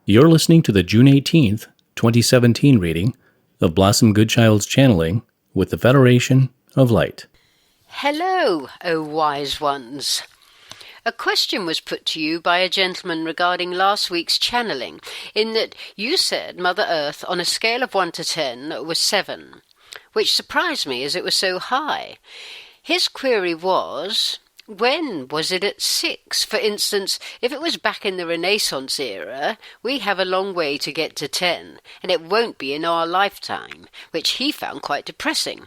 You're listening to the June 18th, 2017 reading of Blossom Goodchild's channeling with the Federation of Light. Hello, O wise ones. A question was put to you by a gentleman regarding last week's channeling, in that you said Mother Earth on a scale of 1 to 10 was 7, which surprised me as it was so high. His query was, when was it at 6? For instance, if it was back in the Renaissance era, we have a long way to get to 10, and it won't be in our lifetime, which he found quite depressing.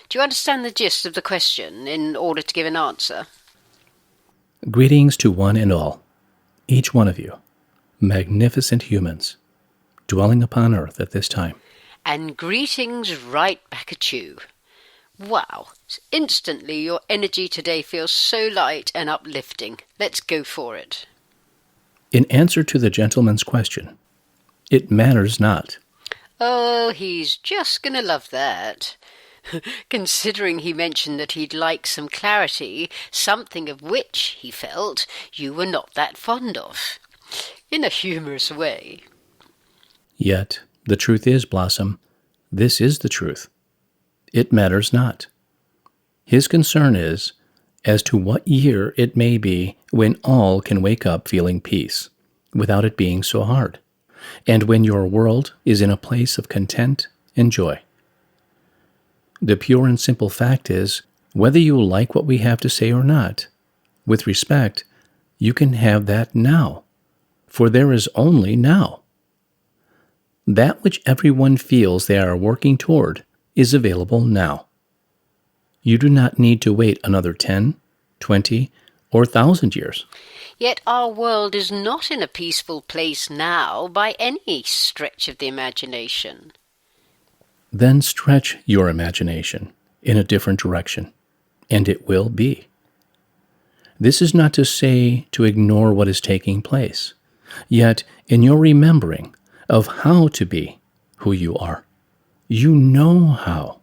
Do you understand the gist of the question in order to give an answer? Greetings to one and all, each one of you, magnificent humans, dwelling upon Earth at this time. And greetings right back at you. Wow, instantly your energy today feels so light and uplifting. Let's go for it. In answer to the gentleman's question, it matters not. Oh, he's just going to love that. Considering he mentioned that he'd like some clarity, something of which, he felt, you were not that fond of. In a humorous way. Yet, the truth is, Blossom, this is the truth. It matters not. His concern is as to what year it may be when all can wake up feeling peace, without it being so hard, and when your world is in a place of content and joy. The pure and simple fact is, whether you like what we have to say or not, with respect, you can have that now, for there is only now. That which everyone feels they are working toward is available now. You do not need to wait another 10, 20, or 1,000 years. Yet our world is not in a peaceful place now by any stretch of the imagination. Then stretch your imagination in a different direction, and it will be. This is not to say to ignore what is taking place, yet in your remembering of how to be who you are, you know how.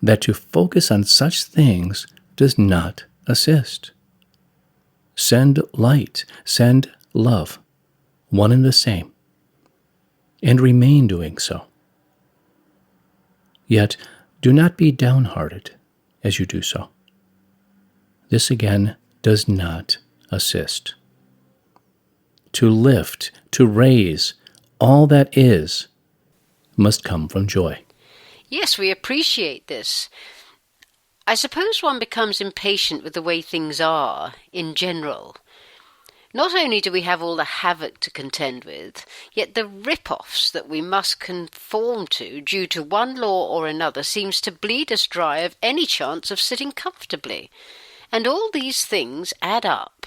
That to focus on such things does not assist. Send light, send love, one and the same, and remain doing so. Yet do not be downhearted as you do so. This again does not assist. To lift, to raise, all that is must come from joy. Yes, we appreciate this. I suppose one becomes impatient with the way things are, in general. Not only do we have all the havoc to contend with, yet the rip-offs that we must conform to due to one law or another seems to bleed us dry of any chance of sitting comfortably. And all these things add up.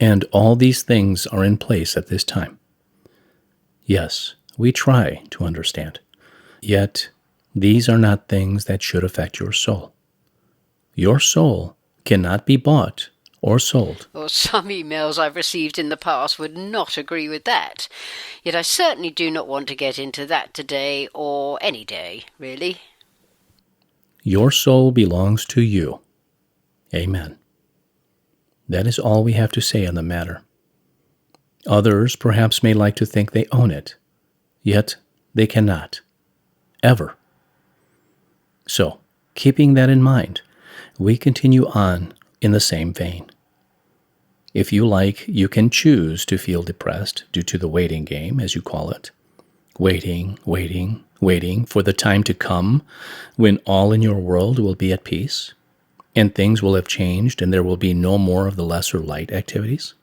And all these things are in place at this time. Yes, we try to understand. Yet, these are not things that should affect your soul. Your soul cannot be bought or sold. Or some emails I've received in the past would not agree with that. Yet I certainly do not want to get into that today or any day, really. Your soul belongs to you. Amen. That is all we have to say on the matter. Others perhaps may like to think they own it, yet they cannot. Ever. So, keeping that in mind, we continue on in the same vein. If you like, you can choose to feel depressed due to the waiting game, as you call it. Waiting for the time to come when all in your world will be at peace, and things will have changed and there will be no more of the lesser light activities.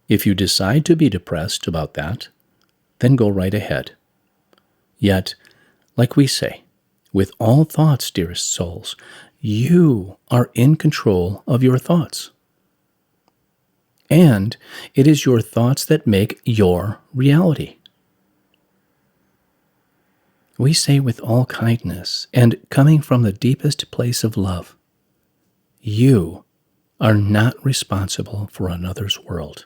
If you decide to be depressed about that, then go right ahead. Yet, like we say, with all thoughts, dearest souls, you are in control of your thoughts. And it is your thoughts that make your reality. We say with all kindness and coming from the deepest place of love, you are not responsible for another's world.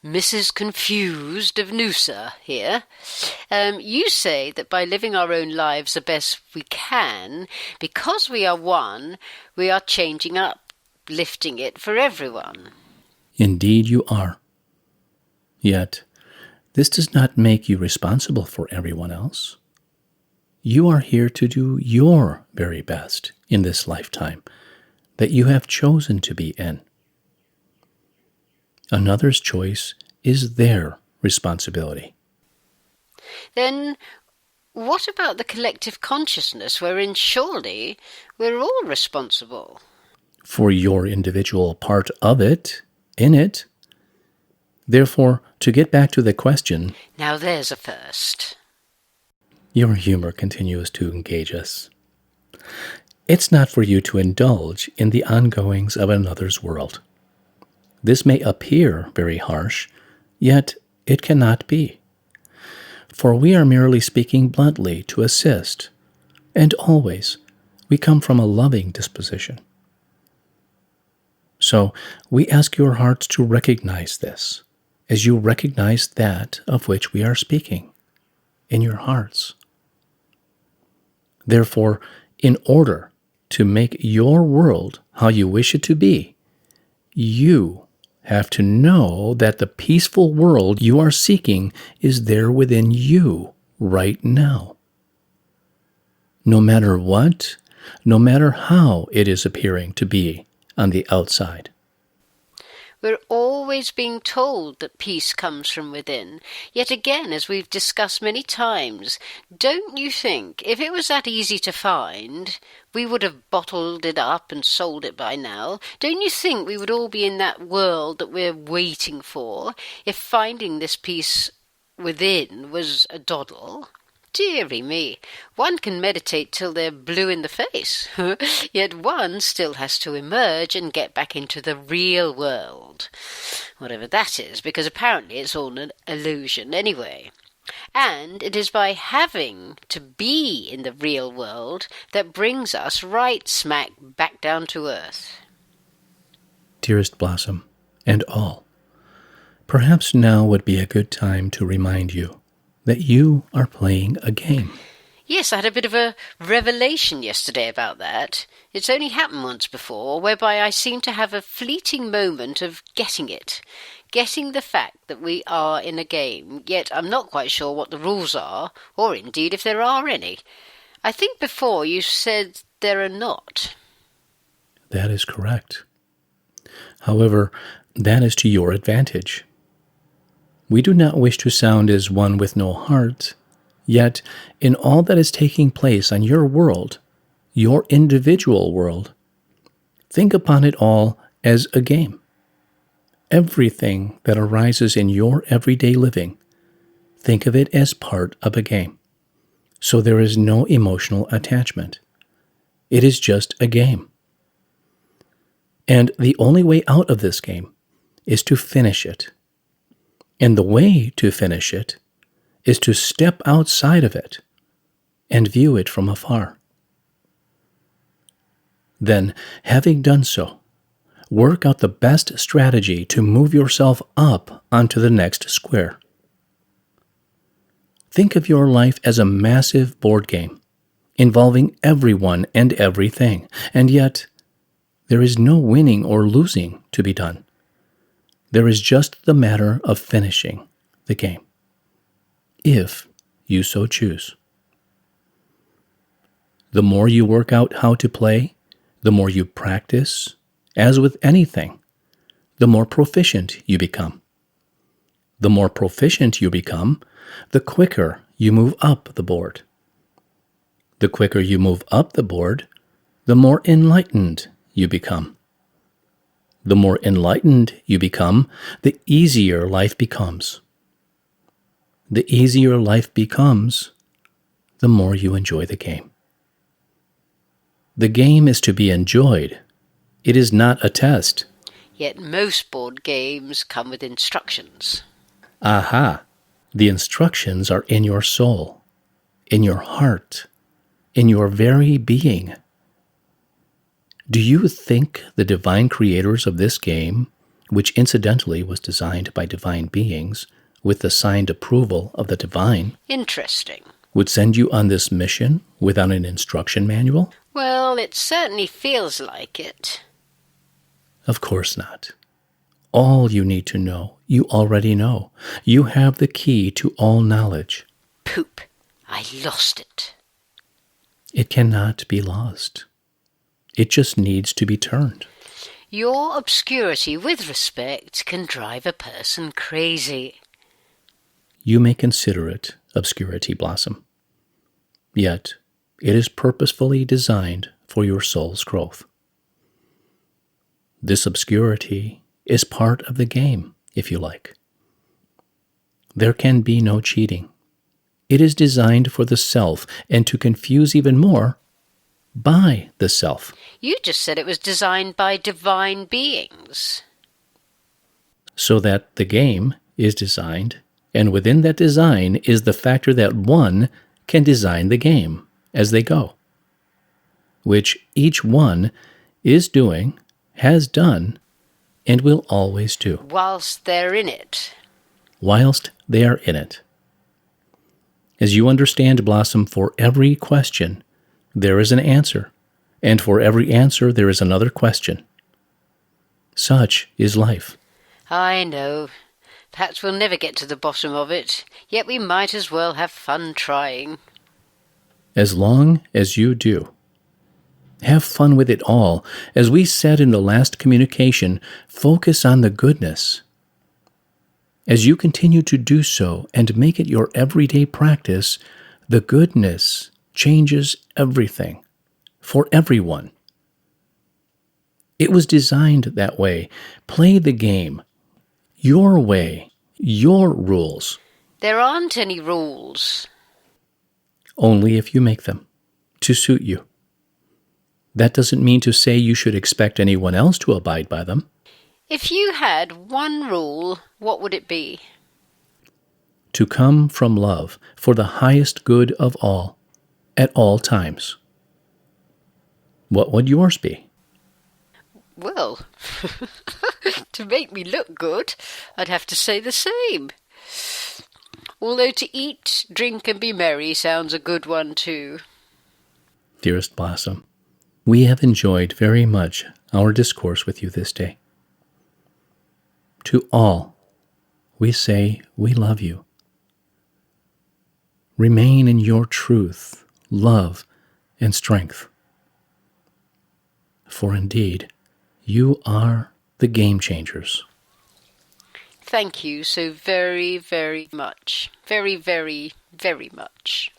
Mrs. Confused of Noosa here. You say that by living our own lives the best we can, because we are one, we are changing up, lifting it for everyone. Indeed you are. Yet, this does not make you responsible for everyone else. You are here to do your very best in this lifetime that you have chosen to be in. Another's choice is their responsibility. Then what about the collective consciousness wherein surely we're all responsible? For your individual part of it, in it. Therefore, to get back to the question, Now there's a first. your humor continues to engage us. It's not for you to indulge in the ongoings of another's world. This may appear very harsh, yet it cannot be. For we are merely speaking bluntly to assist, and always we come from a loving disposition. So we ask your hearts to recognize this, as you recognize that of which we are speaking, in your hearts. Therefore, in order to make your world how you wish it to be, you have to know that the peaceful world you are seeking is there within you right now. No matter what, no matter how it is appearing to be on the outside. We're always being told that peace comes from within. Yet again, as we've discussed many times, don't you think if it was that easy to find, we would have bottled it up and sold it by now? Don't you think we would all be in that world that we're waiting for if finding this peace within was a doddle? Deary me, one can meditate till they're blue in the face, yet one still has to emerge and get back into the real world. Whatever that is, because apparently it's all an illusion anyway. And it is by having to be in the real world that brings us right smack back down to earth. Dearest Blossom, and all, perhaps now would be a good time to remind you that you are playing a game. Yes, I had a bit of a revelation yesterday about that. It's only happened once before, whereby I seem to have a fleeting moment of getting it. Getting the fact that we are in a game, yet I'm not quite sure what the rules are, or indeed if there are any. I think before you said there are not. That is correct. However, that is to your advantage. We do not wish to sound as one with no heart, yet in all that is taking place on your world, your individual world, think upon it all as a game. Everything that arises in your everyday living, think of it as part of a game. So there is no emotional attachment. It is just a game. And the only way out of this game is to finish it. And the way to finish it is to step outside of it and view it from afar. Then, having done so, work out the best strategy to move yourself up onto the next square. Think of your life as a massive board game, involving everyone and everything, and yet there is no winning or losing to be done. There is just the matter of finishing the game, if you so choose. The more you work out how to play, the more you practice, as with anything, the more proficient you become. The more proficient you become, the quicker you move up the board. The quicker you move up the board, the more enlightened you become. The more enlightened you become, the easier life becomes. The easier life becomes, the more you enjoy the game. The game is to be enjoyed. It is not a test. Yet most board games come with instructions. Aha! The instructions are in your soul, in your heart, in your very being. Do you think the divine creators of this game, which incidentally was designed by divine beings with the signed approval of the divine, Interesting. would send you on this mission without an instruction manual? Well, it certainly feels like it. Of course not. All you need to know, you already know. You have the key to all knowledge. Poop. I lost it. It cannot be lost. It just needs to be turned. Your obscurity, with respect, can drive a person crazy. You may consider it obscurity, Blossom. Yet, it is purposefully designed for your soul's growth. This obscurity is part of the game, if you like. There can be no cheating. It is designed for the self and to confuse even more by the self. You just said it was designed by divine beings. So that the game is designed, and within that design is the factor that one can design the game as they go, which each one is doing, has done, and will always do. Whilst they're in it. Whilst they are in it. As you understand, Blossom, for every question, there is an answer, and for every answer, there is another question. Such is life. I know. Perhaps we'll never get to the bottom of it, yet we might as well have fun trying. As long as you do. Have fun with it all. As we said in the last communication, focus on the goodness. As you continue to do so and make it your everyday practice, the goodness changes everything for everyone. It was designed that way. Play the game. Your way. Your rules. There aren't any rules. Only if you make them to suit you. That doesn't mean to say you should expect anyone else to abide by them. If you had one rule, what would it be? To come from love for the highest good of all, at all times. What would yours be? Well, to make me look good, I'd have to say the same. Although to eat, drink and be merry sounds a good one too. Dearest Blossom, we have enjoyed very much our discourse with you this day. To all, we say we love you. Remain in your truth, love, and strength. For indeed, you are the game changers. Thank you so very, very much. Very, very, very much.